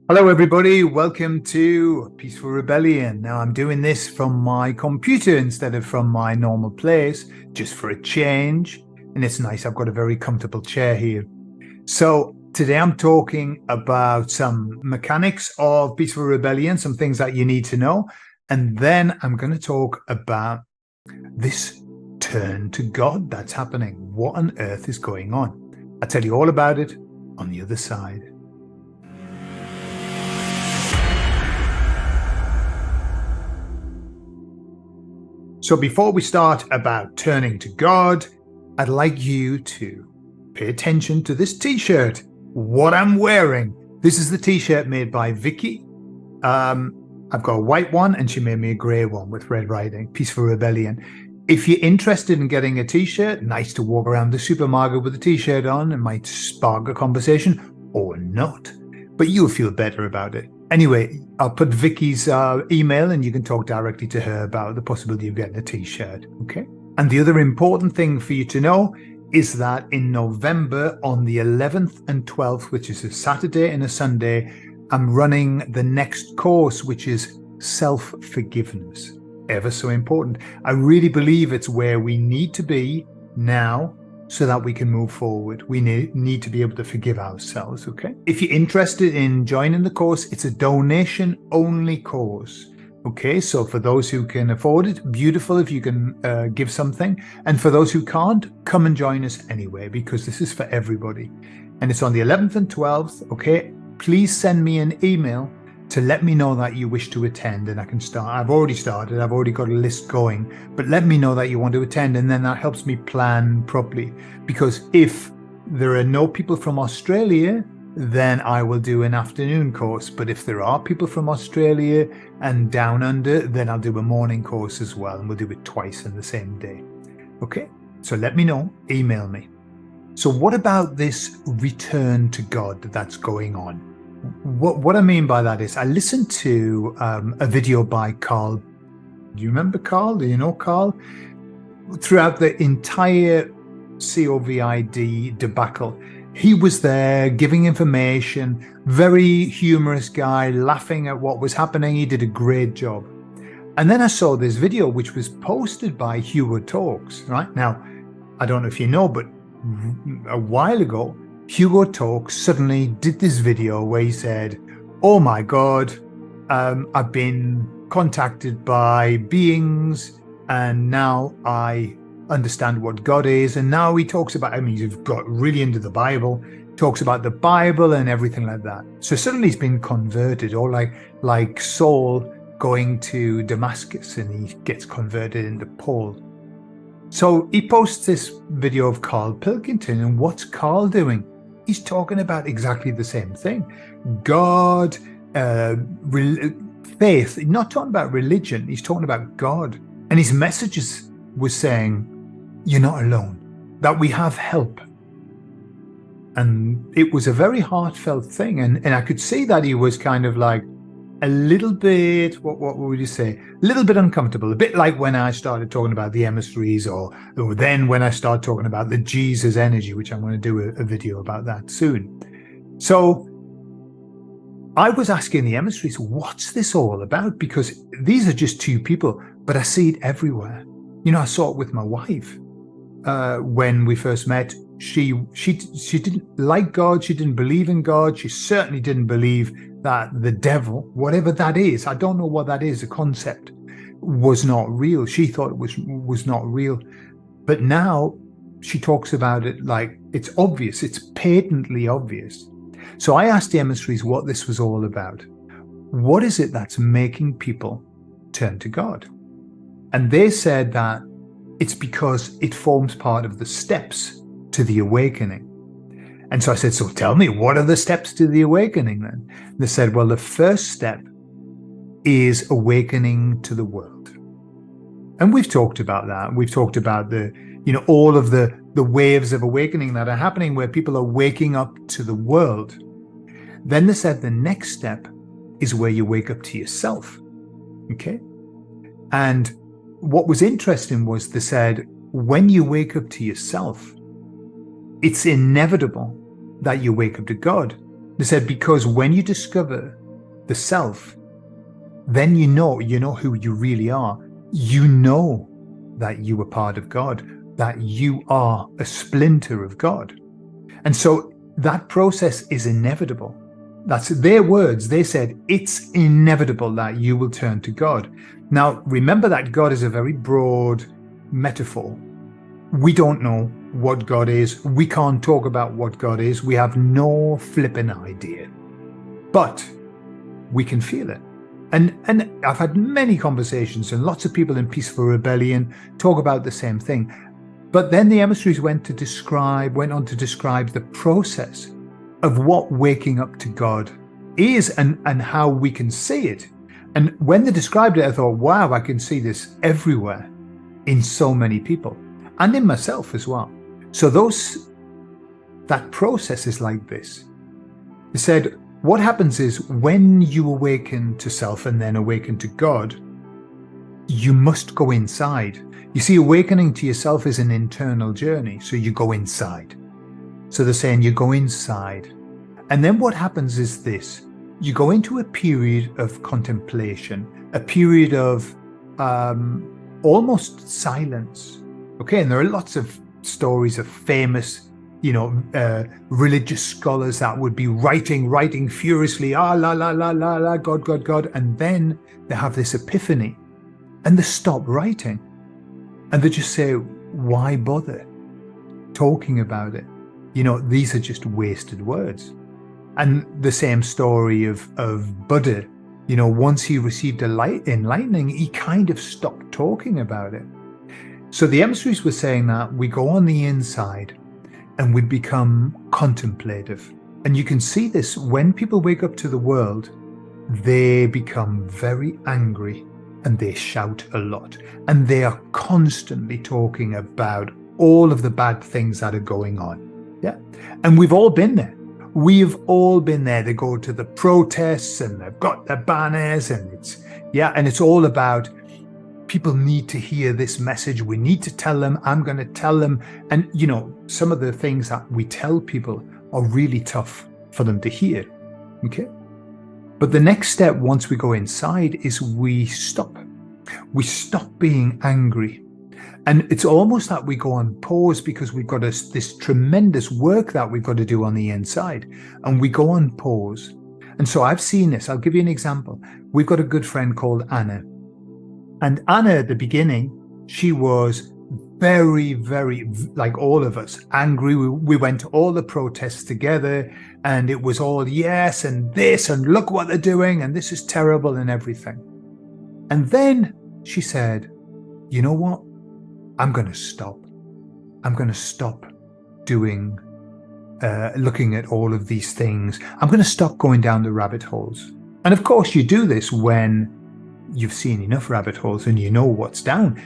Hello, everybody. Welcome to Peaceful Rebellion. Now, I'm doing this from my computer instead of from my normal place, just for a change. And it's nice. I've got a very comfortable chair here. So, today I'm talking about some mechanics of Peaceful Rebellion, some things that you need to know. And then I'm going to talk about this turn to God that's happening. What on earth is going on? I'll tell you all about it on the other side. So before we start about turning to God, I'd like you to pay attention to this t-shirt, what I'm wearing. This is the t-shirt made by Vicki. I've got a white one and she made me a grey one with red writing, Peaceful Rebellion. If you're interested in getting a t-shirt, nice to walk around the supermarket with a t-shirt on. It might spark a conversation or not, but you'll feel better about it. Anyway, I'll put Vicky's email and you can talk directly to her about the possibility of getting a t-shirt, okay? And the other important thing for you to know is that in November on the 11th and 12th, which is a Saturday and a Sunday, I'm running the next course, which is self-forgiveness. Ever so important. I really believe it's where we need to be now so that we can move forward. We need to be able to forgive ourselves, okay? If you're interested in joining the course, it's a donation-only course, okay? So for those who can afford it, beautiful if you can give something. And for those who can't, come and join us anyway, because this is for everybody. And it's on the 11th and 12th, okay? Please send me an email to let me know that you wish to attend and I can start. I've already started, I've already got a list going, but let me know that you want to attend and then that helps me plan properly. Because if there are no people from Australia, then I will do an afternoon course. But if there are people from Australia and down under, then I'll do a morning course as well. And we'll do it twice in the same day. Okay, so let me know, email me. So what about this return to God that's going on? What I mean by that is I listened to a video by Carl. Do you remember Carl? Do you know Carl? Throughout the entire COVID debacle, he was there giving information, very humorous guy, laughing at what was happening. He did a great job. And then I saw this video, which was posted by Hugo Talks, right? Now, I don't know if you know, but a while ago, Hugo Talks suddenly did this video where he said, oh my God, I've been contacted by beings and now I understand what God is. And now he talks about, I mean, he's got really into the Bible, talks about the Bible and everything like that. So suddenly he's been converted, or like Saul going to Damascus and he gets converted into Poole. So he posts this video of Carl Pilkington, and what's Carl doing? He's talking about exactly the same thing. God, faith, not talking about religion, he's talking about God. And his messages was saying, you're not alone, that we have help. And it was a very heartfelt thing. And I could see that he was kind of like a little bit, what would you say? A little bit uncomfortable, a bit like when I started talking about the emissaries, or then when I started talking about the Jesus energy, which I'm going to do a video about that soon. So I was asking the emissaries, what's this all about? Because these are just two people, but I see it everywhere. You know, I saw it with my wife when we first met. She didn't like God. She didn't believe in God. She certainly didn't believe that the devil, whatever that is, I don't know what that is, a concept, was not real. She thought it was not real. But now she talks about it like it's obvious, it's patently obvious. So I asked the emissaries what this was all about. What is it that's making people turn to God? And they said that it's because it forms part of the steps to the awakening. And so I said, so tell me, what are the steps to the awakening then? They said, well, the first step is awakening to the world. And we've talked about that. We've talked about all of the waves of awakening that are happening where people are waking up to the world. Then they said the next step is where you wake up to yourself. Okay. And what was interesting was they said, when you wake up to yourself, it's inevitable that you wake up to God. They said, because when you discover the self, then you know who you really are. You know that you are part of God, that you are a splinter of God. And so that process is inevitable. That's their words. They said, it's inevitable that you will turn to God. Now, remember that God is a very broad metaphor. We don't know what God is. We can't talk about what God is. We have no flipping idea. But we can feel it. And I've had many conversations, and lots of people in Peaceful Rebellion talk about the same thing. But then the emissaries went on to describe the process of what waking up to God is and how we can see it. And when they described it, I thought, wow, I can see this everywhere in so many people and in myself as well. So that process is like this. They said, what happens is when you awaken to self and then awaken to God, you must go inside. You see, awakening to yourself is an internal journey. So you go inside. So they're saying you go inside. And then what happens is this. You go into a period of contemplation, a period of almost silence. Okay, and there are lots of stories of famous religious scholars that would be writing furiously, la la la la la, God, and then they have this epiphany and they stop writing and they just say, why bother talking about it? These are just wasted words. And the same story of Buddha, once he received enlightening, he kind of stopped talking about it. So the emissaries were saying that we go on the inside and we become contemplative. And you can see this when people wake up to the world, they become very angry and they shout a lot. And they are constantly talking about all of the bad things that are going on. Yeah. And we've all been there. We've all been there. They go to the protests and they've got their banners and it's all about people need to hear this message. We need to tell them. I'm going to tell them. And, some of the things that we tell people are really tough for them to hear. Okay. But the next step, once we go inside, is we stop. We stop being angry. And it's almost like we go on pause because we've got this tremendous work that we've got to do on the inside. And we go on pause. And so I've seen this. I'll give you an example. We've got a good friend called Anna. And Anna, at the beginning, she was very, very, like all of us, angry. We went to all the protests together and it was all yes and this and look what they're doing and this is terrible and everything. And then she said, you know what? I'm going to stop. I'm going to stop doing, looking at all of these things. I'm going to stop going down the rabbit holes. And of course you do this when you've seen enough rabbit holes and you know what's down.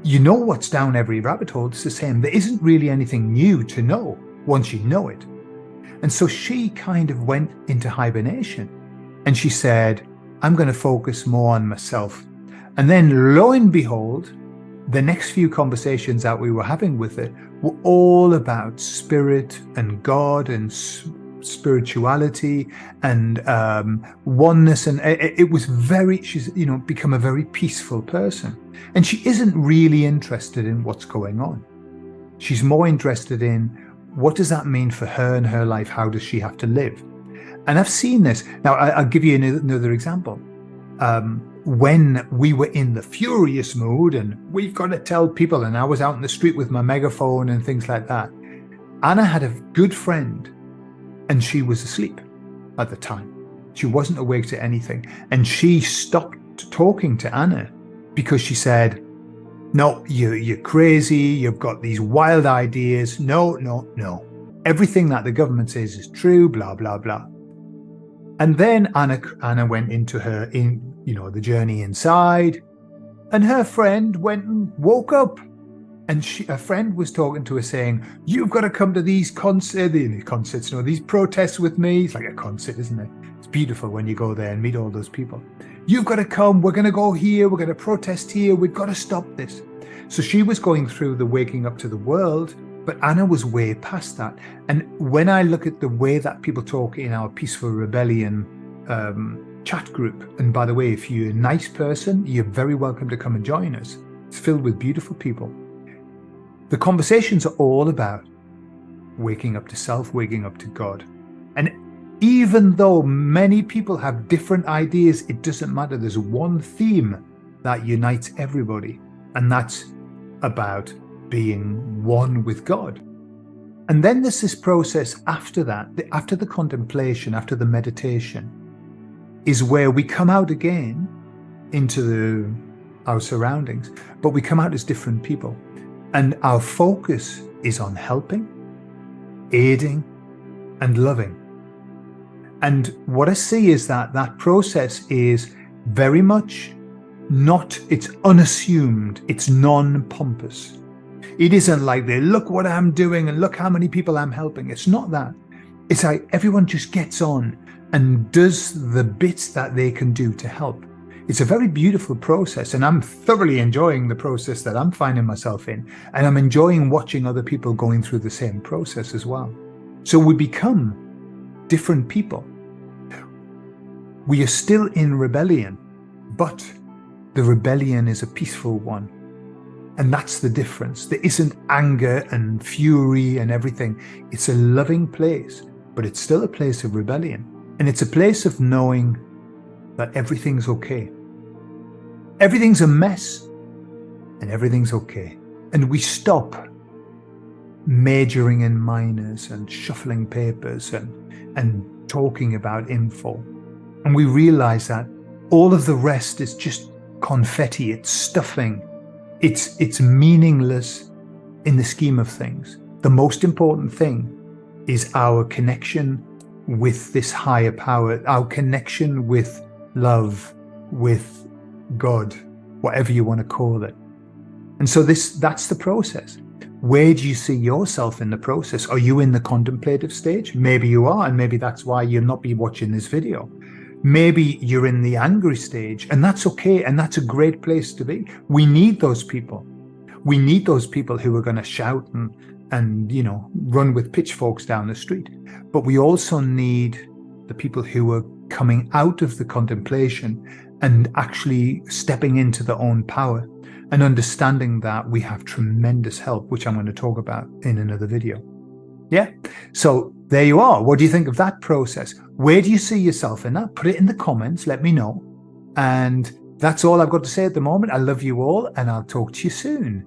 You know what's down every rabbit hole. It's the same. There isn't really anything new to know once you know it. And so she kind of went into hibernation and she said, I'm going to focus more on myself. And then lo and behold, the next few conversations that we were having with her were all about spirit and God and spirituality and oneness. And it was she's become a very peaceful person. And she isn't really interested in what's going on. She's more interested in what does that mean for her and her life? How does she have to live? And I've seen this. Now, I'll give you another example. When we were in the furious mood and we've got to tell people, and I was out in the street with my megaphone and things like that, Anna had a good friend and she was asleep at the time. She wasn't awake to anything. And she stopped talking to Anna because she said, no, you're crazy. You've got these wild ideas. No. Everything that the government says is true, blah, blah, blah. And then Anna went into the journey inside, and her friend went and woke up. And her friend was talking to her saying, you've got to come to these these protests with me. It's like a concert, isn't it? It's beautiful when you go there and meet all those people. You've got to come. We're going to go here. We're going to protest here. We've got to stop this. So she was going through the waking up to the world But Anna was way past that. And when I look at the way that people talk in our Peaceful Rebellion chat group, and by the way, if you're a nice person, you're very welcome to come and join us. It's filled with beautiful people. The conversations are all about waking up to self, waking up to God. And even though many people have different ideas, it doesn't matter. There's one theme that unites everybody, and that's about being one with God. And then there's this process after that, after the contemplation, after the meditation, is where we come out again into our surroundings, but we come out as different people. And our focus is on helping, aiding, and loving. And what I see is that that process is very much not, it's unassumed, it's non-pompous. It isn't like they look what I'm doing and look how many people I'm helping. It's not that. It's like everyone just gets on and does the bits that they can do to help. It's a very beautiful process, and I'm thoroughly enjoying the process that I'm finding myself in, and I'm enjoying watching other people going through the same process as well. So we become different people. We are still in rebellion, but the rebellion is a peaceful one. And that's the difference. There isn't anger and fury and everything. It's a loving place, but it's still a place of rebellion. And it's a place of knowing that everything's okay. Everything's a mess and everything's okay. And we stop majoring in minors and shuffling papers and talking about info. And we realize that all of the rest is just confetti, it's stuffing. It's meaningless in the scheme of things. The most important thing is our connection with this higher power, our connection with love, with God, whatever you want to call it. And so that's the process. Where do you see yourself in the process? Are you in the contemplative stage? Maybe you are, and maybe that's why you'll not be watching this video. Maybe you're in the angry stage, and that's okay, and that's a great place to be. We need those people. We need those people who are going to shout and run with pitchforks down the street. But we also need the people who are coming out of the contemplation and actually stepping into their own power and understanding that we have tremendous help, which I'm going to talk about in another video. Yeah. So there you are. What do you think of that process? Where do you see yourself in that? Put it in the comments. Let me know. And that's all I've got to say at the moment. I love you all, and I'll talk to you soon.